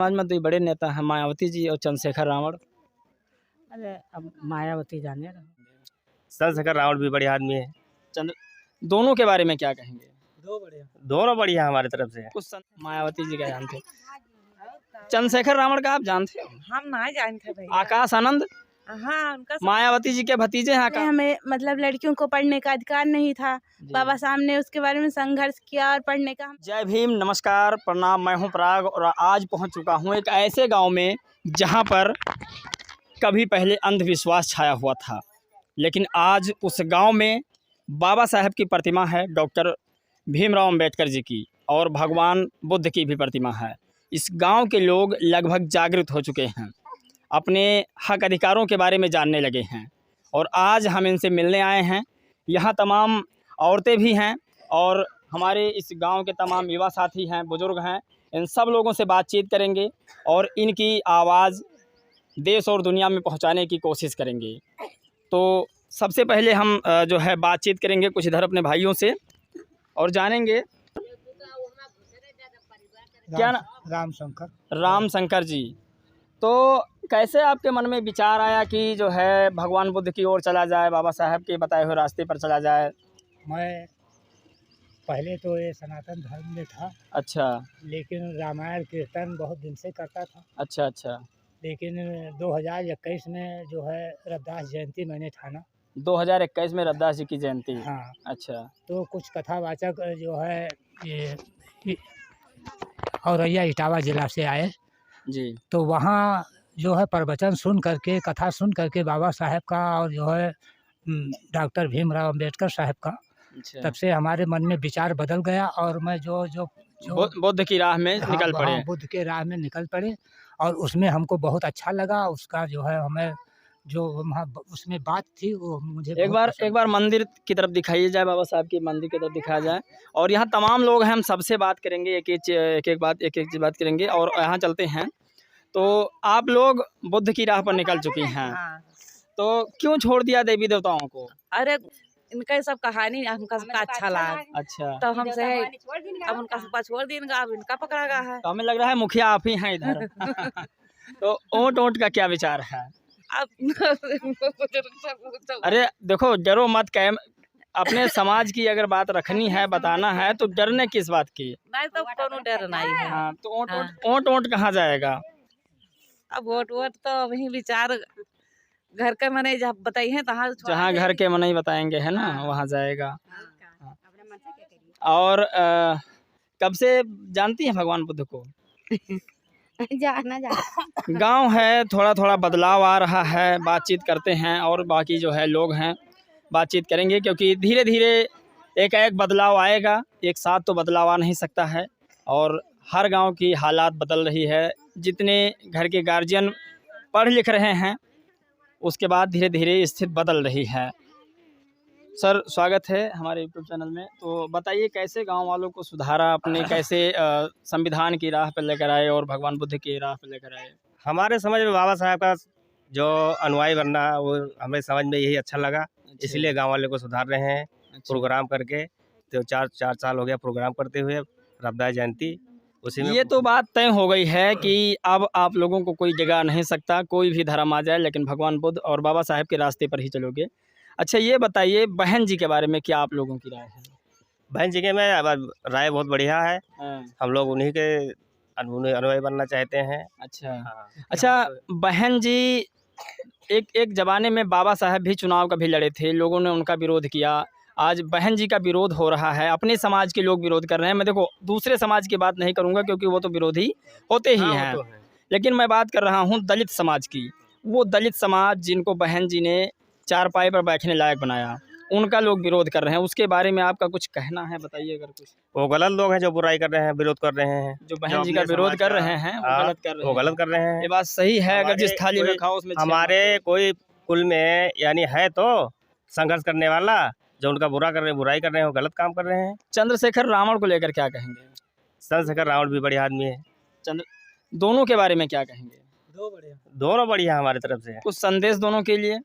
समाज में 2 बड़े नेता हैं, मायावती जी और चंद्रशेखर रावण। अरे अब मायावती जाने रहो। चंद्रशेखर रावण भी बढ़िया आदमी है। दोनों के बारे में क्या कहेंगे? दोनों बढ़िया हमारी तरफ से। मायावती जी का जानते हो, चंद्रशेखर रावण का आप जानते हो? हम नहीं जानते भैया। आकाश आनंद हाँ, उनका मायावती जी के भतीजे हैं। हमें मतलब लड़कियों को पढ़ने का अधिकार नहीं था। बाबा साहब ने उसके बारे में संघर्ष किया और पढ़ने का। जय भीम, नमस्कार, प्रणाम। मैं हूं पराग और आज पहुंच चुका हूं एक ऐसे गांव में जहां पर कभी पहले अंधविश्वास छाया हुआ था, लेकिन आज उस गांव में बाबा साहब की प्रतिमा है, डॉक्टर भीमराव अंबेडकर जी की, और भगवान बुद्ध की भी प्रतिमा है। इस गांव के लोग लगभग जागृत हो चुके हैं, अपने हक अधिकारों के बारे में जानने लगे हैं और आज हम इनसे मिलने आए हैं। यहाँ तमाम औरतें भी हैं और हमारे इस गांव के तमाम युवा साथी हैं, बुजुर्ग हैं। इन सब लोगों से बातचीत करेंगे और इनकी आवाज़ देश और दुनिया में पहुंचाने की कोशिश करेंगे। तो सबसे पहले हम जो है बातचीत करेंगे कुछ इधर अपने भाइयों से और जानेंगे क्या ना। राम शंकर जी, तो कैसे आपके मन में विचार आया कि जो है भगवान बुद्ध की ओर चला जाए, बाबा साहब के बताए हुए रास्ते पर चला जाए? मैं पहले तो ये सनातन धर्म में था। अच्छा, लेकिन रामायण कीर्तन बहुत दिन से करता था। अच्छा अच्छा। लेकिन 2021 में जो है रविदास जयंती मैंने ठाना। 2021 में रविदास जी की जयंती? हाँ। अच्छा। तो कुछ कथावाचक जो है ये औरैया इटावा जिला से आए जी। तो वहाँ जो है प्रवचन सुन करके, कथा सुन करके बाबा साहब का और जो है डॉक्टर भीमराव अंबेडकर साहब का, अच्छा। तब से हमारे मन में विचार बदल गया और मैं जो बुद्ध की राह में निकल पड़े। बुद्ध के राह में निकल पड़े और उसमें हमको बहुत अच्छा लगा। उसका जो है हमें जो वहाँ उसमें बात थी वो मुझे एक बार मंदिर की तरफ दिखाइए जाए, बाबा साहब की मंदिर की तरफ दिखाया जाए। और यहाँ तमाम लोग हैं, हम सबसे बात करेंगे, एक एक बात करेंगे और यहाँ चलते हैं। तो आप लोग बुद्ध की राह पर निकल चुकी हैं, तो क्यों छोड़ दिया देवी देवताओं को? अरे इनका सब कहानी हमका सबका अच्छा लगा। अच्छा, तो हमसे अब उनका सबका छोड़ देंगे, अब इनका पकड़ा गया है। तो हमें लग रहा है मुखिया आप ही हैं इधर। तो ओट का क्या विचार है? अब अरे देखो, डरो मत, कह अपने समाज की अगर बात रखनी है, बताना है, तो डरने किस बात की? नहीं तो कोनो डर नहीं है। हाँ, तो ओट कहाँ जाएगा? अब वोट तो वही विचार घर के मने जहाँ बताइए जहाँ घर के मने बताएंगे, है ना, वहाँ जाएगा। और कब से जानती हैं भगवान बुद्ध को? गांव है, थोड़ा थोड़ा बदलाव आ रहा है, बातचीत करते हैं और बाकी जो है लोग हैं, बातचीत करेंगे, क्योंकि धीरे धीरे एक बदलाव आएगा। एक साथ तो बदलाव आ नहीं सकता है और हर गांव की हालात बदल रही है। जितने घर के गार्जियन पढ़ लिख रहे हैं, उसके बाद धीरे धीरे स्थिति बदल रही है। सर, स्वागत है हमारे यूट्यूब चैनल में। तो बताइए, कैसे गांव वालों को सुधारा अपने, कैसे संविधान की राह पर लेकर आए और भगवान बुद्ध की राह पर लेकर आए? हमारे समझ में बाबा साहब का जो अनुयायी बनना, वो हमें समझ में यही अच्छा लगा। अच्छा। इसलिए गांव वाले को सुधार रहे हैं। अच्छा। प्रोग्राम करके तो चार साल हो गया प्रोग्राम करते हुए, रविदास जयंती उसी में। ये तो बात तय हो गई है कि अब आप लोगों को कोई जगा नहीं सकता, कोई भी धर्म आ जाए, लेकिन भगवान बुद्ध और बाबा साहब के रास्ते पर ही चलोगे। अच्छा, ये बताइए बहन जी के बारे में क्या आप लोगों की राय है? बहन जी के में राय बहुत बढ़िया है। हम लोग उन्हीं के अनुयायी बनना चाहते हैं। अच्छा। हाँ। अच्छा, बहन जी एक ज़माने में बाबा साहब भी चुनाव कभी लड़े थे, लोगों ने उनका विरोध किया। आज बहन जी का विरोध हो रहा है, अपने समाज के लोग विरोध कर रहे हैं। मैं देखो दूसरे समाज की बात नहीं करूंगा क्योंकि वो तो विरोधी होते ही हैं, लेकिन मैं बात कर रहा हूं दलित समाज की। वो दलित समाज जिनको बहन जी ने चारपाई पर बैठने लायक बनाया, उनका लोग विरोध कर रहे हैं। उसके बारे में आपका कुछ कहना है, बताइए अगर कुछ। वो गलत लोग हैं जो बुराई कर रहे हैं, विरोध कर रहे हैं। जो बहन जी का विरोध कर रहे हैं वो गलत कर रहे हैं। वो गलत कर रहे हैं। ये बात सही है। अगर जिस थाली में खाओ उसमें हमारे कोई कुल में यानी है तो संघर्ष करने वाला, जो उनका बुराई कर रहे हैं, वो गलत काम कर रहे हैं। चंद्रशेखर रावण को लेकर क्या कहेंगे? चंद्रशेखर रावण भी बढ़िया आदमी है। दोनों के बारे में क्या कहेंगे? दोनों बढ़िया हमारी तरफ से। कुछ संदेश दोनों के लिए?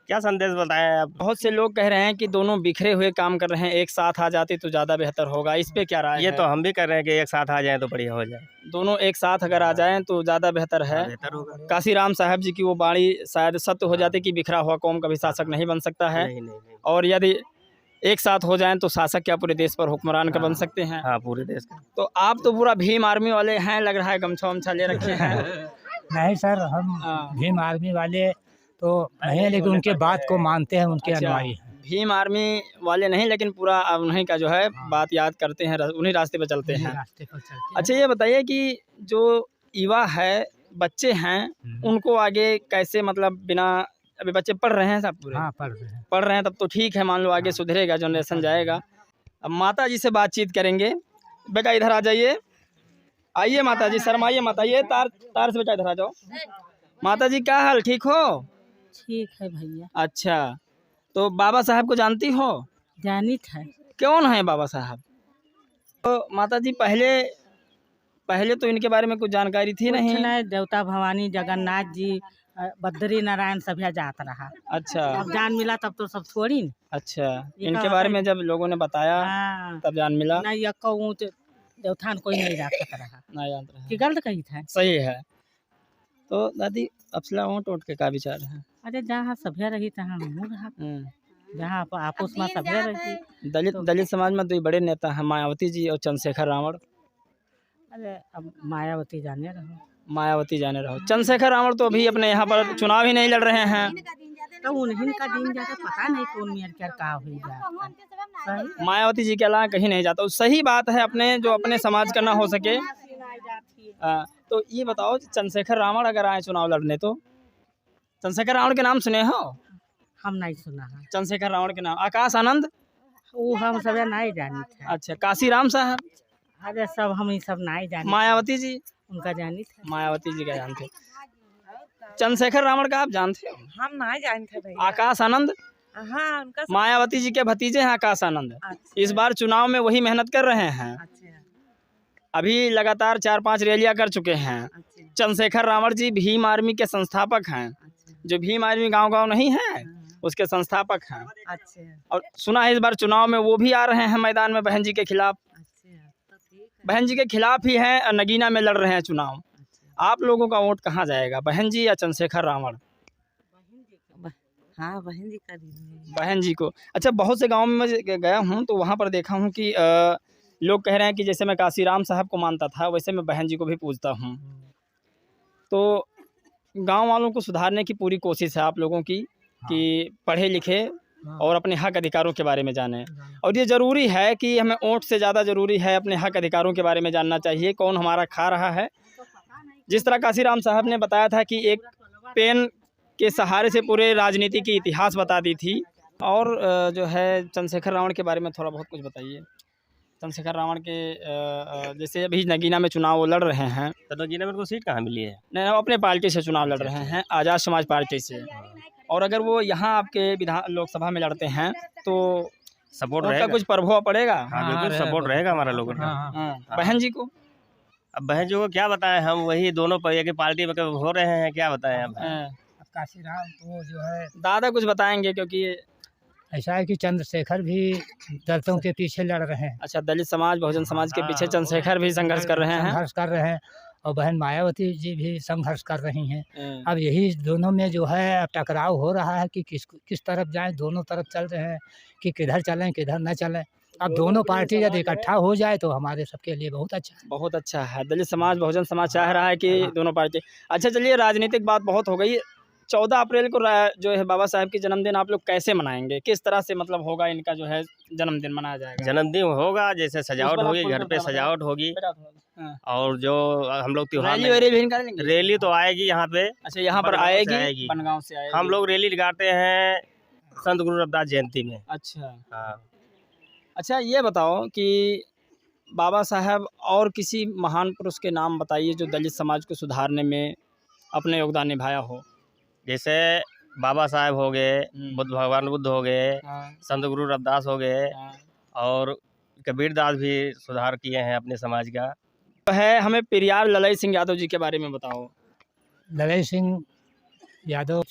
क्या संदेश बताएं आप? बहुत से लोग कह रहे हैं कि दोनों बिखरे हुए काम कर रहे हैं, एक साथ आ जाते तो ज़्यादा बेहतर होगा, इस पे क्या राय ये है? तो हम भी कर रहे हैं कि एक साथ आ जाए तो बढ़िया हो जाए, दोनों एक साथ अगर आ जाएं तो ज़्यादा बेहतर है। बेहतर होगा। काशीराम साहब जी की वो बाणी शायद सत्य हो जाती कि बिखरा हुआ कौम कभी शासक नहीं बन सकता है, नहीं नहीं नहीं। और यदि एक साथ हो जाएं तो शासक क्या पूरे देश पर हुक्मरान का बन सकते हैं। हाँ, पूरे देश का। तो आप तो पूरा भीम आर्मी वाले हैं, लग रहा है गमछा वमछा ले रखे हैं। नहीं सर, हम हाँ। भीम आर्मी वाले तो नहीं है, लेकिन उनके बात को मानते हैं, उनके अच्छा, अनुयायी हैं। भीम आर्मी वाले नहीं, लेकिन पूरा उन्हीं का जो है बात याद करते हैं, उन्हीं रास्ते पे चलते उन्हीं हैं। रास्ते पर चलते हैं। अच्छा, ये बताइए कि जो युवा है, बच्चे हैं, उनको आगे कैसे, मतलब बिना, अभी बच्चे पढ़ रहे हैं सब पूरे? हाँ, पढ़ रहे हैं। पढ़ रहे हैं तब तो ठीक है, मान लो आगे सुधरेगा, जनरेशन जाएगा। अब माता जी से बातचीत करेंगे। बेटा इधर आ जाइए, आइए माता जी, शर्माइए माता, ये तार तार से बेटा इधर आ जाओ। माता जी क्या हाल, ठीक हो? ठीक है भैया। अच्छा, तो बाबा साहब को जानती हो? जानित है। कौन है बाबा साहब? तो माता जी पहले तो इनके बारे में कुछ जानकारी थी कुछ नहीं। नहीं, देवता भवानी जगन्नाथ जी बद्री नारायण सभ्या जात रहा। अच्छा अब जान मिला तब तो सब छोड़ी न। अच्छा, ये इनके कहा बारे है। में जब लोगों ने बताया हाँ, तब जान मिला। नहीं यक्को ऊँच देवथान कोई नहीं राखत रहा। ना जानते रहे। कि गलत कही था। सही है। तो दादी अपसला ऊँट के का विचार है? अरे जहाँ सभ्या रही तहाँ हमहू रहा। जहाँ आपस में सभ्या रही। दलित समाज में दो बड़े नेता हैं, मायावती जी और चंद्रशेखर रावण। अरे अब मायावती जाने रहो। मायावती जाने रहो, चंद्रशेखर रावण तो अभी अपने यहाँ पर चुनाव ही नहीं लड़ रहे हैं। तो उन्हीं का दिन जाता पता नहीं कौन मेयर क्या का हुई जाता। मायावती जी के अलावा कहीं नहीं जाता। सही बात है, अपने जो अपने समाज का ना हो सके। तो ये बताओ, चंद्रशेखर रावण अगर आए चुनाव लड़ने तो? चंद्रशेखर रावण के नाम सुने हो? हम नहीं सुना है। चंद्रशेखर रावण के नाम आकाश आनंद। वो हम सब नहीं जानी थे। अच्छा, काशीराम साहब। अरे सब हम ये सब नहीं जानी। मायावती जी। उनका जानी थे। मायावती जी का जानते। चंद्रशेखर रावण का आप जानते हो? हम नहीं जानते भैया। आकाश आनंद। हाँ, उनका मायावती जी के भतीजे हैं आकाश आनंद। अच्छा। इस बार चुनाव में वही मेहनत कर रहे हैं। अच्छा अभी लगातार 4-5 रैलियां कर चुके हैं। अच्छा चंद्रशेखर रावण जी भीम आर्मी के संस्थापक हैं। अच्छा जो भीम आर्मी गांव-गांव नहीं है, उसके संस्थापक हैं। अच्छा और सुना है इस बार चुनाव में वो भी आ रहे हैं मैदान में बहन जी के खिलाफ। अच्छा, तो ठीक है। बहन जी के खिलाफ ही हैं और नगीना में लड़ रहे हैं चुनाव। अच्छा, आप लोगों का वोट कहाँ जाएगा, बहन जी या चंद्रशेखर रावण? हाँ बहन जी का दिन। बहन जी को। अच्छा, बहुत से गाँव में मैं गया हूँ तो वहाँ पर देखा हूँ कि लोग कह रहे हैं कि जैसे मैं काशीराम साहब को मानता था वैसे मैं बहन जी को भी पूजता हूँ। तो गांव वालों को सुधारने की पूरी कोशिश है आप लोगों की कि पढ़े लिखे और अपने हक अधिकारों के बारे में जानें। और ये ज़रूरी है कि हमें वोट से ज़्यादा ज़रूरी है अपने हक अधिकारों के बारे में जानना चाहिए, कौन हमारा खा रहा है। जिस तरह काशीराम साहब ने बताया था कि एक पेन के सहारे से पूरे राजनीति की इतिहास बता दी थी। और जो है चंद्रशेखर रावण के बारे में थोड़ा बहुत कुछ बताइए। चंद्रशेखर रावण के जैसे अभी नगीना में चुनाव वो लड़ रहे हैं। तो नगीना में उनको सीट कहाँ मिली है? नहीं, वो अपने पार्टी से चुनाव लड़ रहे हैं, आज़ाद समाज पार्टी से। और अगर वो यहाँ आपके विधान लोकसभा में लड़ते हैं तो सपोर्ट उनका रहेगा। कुछ प्रभाव पड़ेगा। हाँ, बिल्कुल सपोर्ट रहेगा हमारा लोगों का। बहन जी को अब बहन जी को क्या बताएं, हम वही दोनों पहिए की पार्टी में हो रहे हैं, क्या बताएं अब? काशीराम तो जो है दादा कुछ बताएंगे, क्योंकि ऐसा है कि चंद्रशेखर भी दलितों के पीछे लड़ रहे हैं। अच्छा, दलित समाज बहुजन समाज के पीछे चंद्रशेखर भी संघर्ष कर रहे हैं। संघर्ष कर रहे हैं और बहन मायावती जी भी संघर्ष कर रही हैं। अब यही दोनों में जो है अब टकराव हो रहा है कि किस तरफ जाएं। दोनों तरफ चल रहे हैं कि किधर चलें किधर न चलें। अब दोनों पार्टी यदि इकट्ठा हो जाए तो हमारे सबके लिए बहुत अच्छा है। बहुत अच्छा है। दलित समाज बहुजन समाज चाह रहा है कि दोनों पार्टी। अच्छा चलिए, राजनीतिक बात बहुत हो गई। 14 अप्रैल को जो है बाबा साहब की जन्मदिन आप लोग कैसे मनाएंगे, किस तरह से मतलब होगा इनका जो है जन्मदिन मनाया जाएगा? जन्मदिन होगा, जैसे सजावट होगी, घर पे सजावट होगी। और जो हम लोग त्योहार रैली भी निकालेंगे? रैली तो आएगी यहाँ पे। अच्छा, यहाँ पर बनगांव से आएगी, बनगांव से आएगी। हम लोग रैली निकालते हैं संत गुरु रविदास जयंती में। अच्छा हाँ। अच्छा, ये बताओ कि बाबा साहब और किसी महान पुरुष के नाम बताइए जो दलित समाज को सुधारने में अपने योगदान निभाया हो। जैसे बाबा साहब हो गए, बुद्ध भगवान बुद्ध हो गए, हाँ, संत गुरु रविदास हो गए, हाँ। और कबीर दास भी सुधार किए हैं अपने समाज का। तो है, हमें पेरियार ललई सिंह यादव जी के बारे में बताओ। ललई सिंह यादव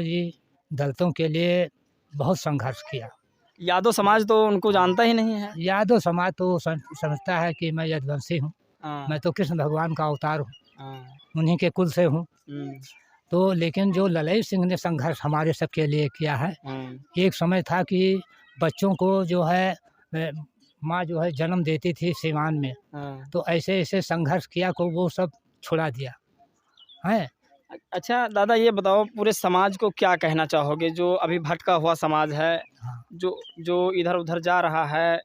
जी दलितों के लिए बहुत संघर्ष किया। यादव समाज तो उनको जानता ही नहीं है। यादव समाज तो समझता है कि मैं यदुवंशी हूँ, हाँ, मैं तो कृष्ण भगवान का अवतार हूँ, हाँ, उन्हीं के कुल से हूँ। हम्म, तो लेकिन जो ललई सिंह ने संघर्ष हमारे सबके लिए किया है, हाँ, एक समय था कि बच्चों को जो है माँ जो है जन्म देती थी सीवान में, हाँ। तो ऐसे ऐसे संघर्ष किया को वो सब छुड़ा दिया है। अच्छा दादा, ये बताओ पूरे समाज को क्या कहना चाहोगे जो अभी भटका हुआ समाज है, हाँ। जो जो इधर उधर जा रहा है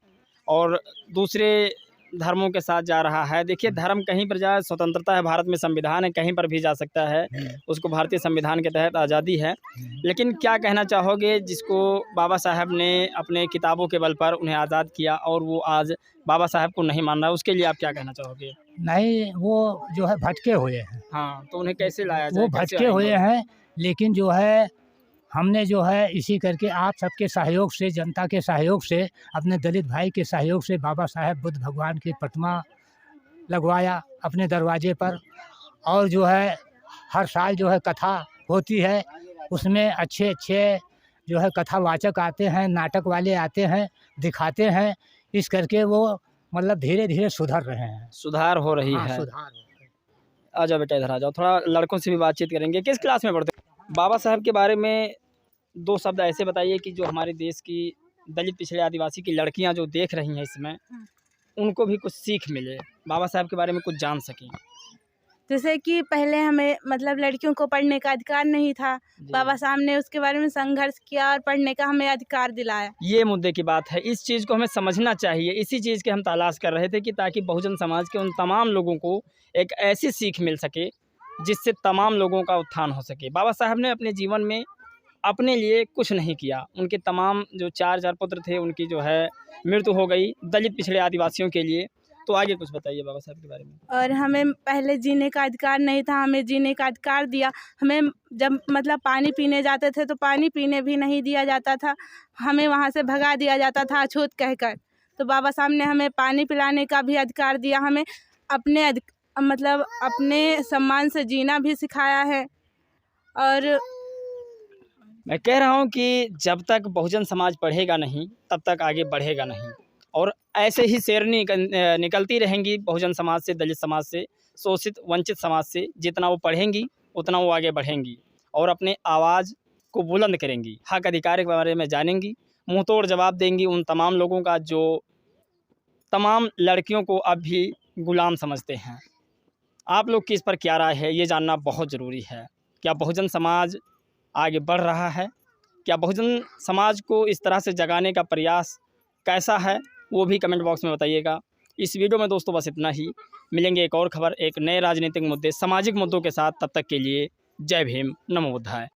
और दूसरे धर्मों के साथ जा रहा है। देखिए, धर्म कहीं पर जाए, स्वतंत्रता है, भारत में संविधान है, कहीं पर भी जा सकता है, उसको भारतीय संविधान के तहत आज़ादी है। लेकिन क्या कहना चाहोगे जिसको बाबा साहब ने अपने किताबों के बल पर उन्हें आज़ाद किया और वो आज बाबा साहब को नहीं मान रहा, उसके लिए आप क्या कहना चाहोगे? नहीं, वो जो है भटके हुए हैं, हाँ, तो उन्हें कैसे लाया जाए? वो कैसे भटके हुए आएंगे? हैं, लेकिन जो है हमने जो है इसी करके आप सबके सहयोग से, जनता के सहयोग से, अपने दलित भाई के सहयोग से बाबा साहब बुद्ध भगवान की प्रतिमा लगवाया अपने दरवाजे पर। और जो है हर साल जो है कथा होती है, उसमें अच्छे अच्छे जो है कथावाचक आते हैं, नाटक वाले आते हैं, दिखाते हैं। इस करके वो मतलब धीरे धीरे सुधर रहे हैं। सुधार हो रही हाँ, है। सुधार हो रहे हैं। आ जाओ बेटा, इधर आ जाओ, थोड़ा लड़कों से भी बातचीत करेंगे। किस क्लास में पढ़ते हो? बाबा साहब के बारे में 2 शब्द ऐसे बताइए कि जो हमारे देश की दलित पिछड़े आदिवासी की लड़कियां जो देख रही हैं इसमें, उनको भी कुछ सीख मिले, बाबा साहब के बारे में कुछ जान सकें। जैसे कि पहले हमें मतलब लड़कियों को पढ़ने का अधिकार नहीं था, बाबा साहब ने उसके बारे में संघर्ष किया और पढ़ने का हमें अधिकार दिलाया। ये मुद्दे की बात है, इस चीज़ को हमें समझना चाहिए। इसी चीज़ की हम तलाश कर रहे थे कि ताकि बहुजन समाज के उन तमाम लोगों को एक ऐसी सीख मिल सके जिससे तमाम लोगों का उत्थान हो सके। बाबा साहब ने अपने जीवन में अपने लिए कुछ नहीं किया, उनके तमाम जो 4 पुत्र थे उनकी जो है मृत्यु हो गई दलित पिछड़े आदिवासियों के लिए। तो आगे कुछ बताइए बाबा साहब के बारे में। और हमें पहले जीने का अधिकार नहीं था, हमें जीने का अधिकार दिया। हमें जब मतलब पानी पीने जाते थे तो पानी पीने भी नहीं दिया जाता था, हमें वहाँ से भगा दिया जाता था अछूत कहकर। तो बाबा साहब ने हमें पानी पिलाने का भी अधिकार दिया, हमें अपने मतलब अपने सम्मान से जीना भी सिखाया है। और मैं कह रहा हूँ कि जब तक बहुजन समाज पढ़ेगा नहीं तब तक आगे बढ़ेगा नहीं, और ऐसे ही शेरनी निकलती रहेंगी बहुजन समाज से, दलित समाज से, शोषित वंचित समाज से। जितना वो पढ़ेंगी उतना वो आगे बढ़ेंगी और अपने आवाज़ को बुलंद करेंगी, हक अधिकार के बारे में जानेंगी, मुँह तोड़ जवाब देंगी उन तमाम लोगों का जो तमाम लड़कियों को अब भी गुलाम समझते हैं। आप लोग की इस पर क्या राय है, ये जानना बहुत ज़रूरी है। क्या बहुजन समाज आगे बढ़ रहा है? क्या बहुजन समाज को इस तरह से जगाने का प्रयास कैसा है, वो भी कमेंट बॉक्स में बताइएगा। इस वीडियो में दोस्तों बस इतना ही। मिलेंगे एक और खबर, एक नए राजनीतिक मुद्दे, सामाजिक मुद्दों के साथ। तब तक के लिए जय भीम, नमो बुद्धाय।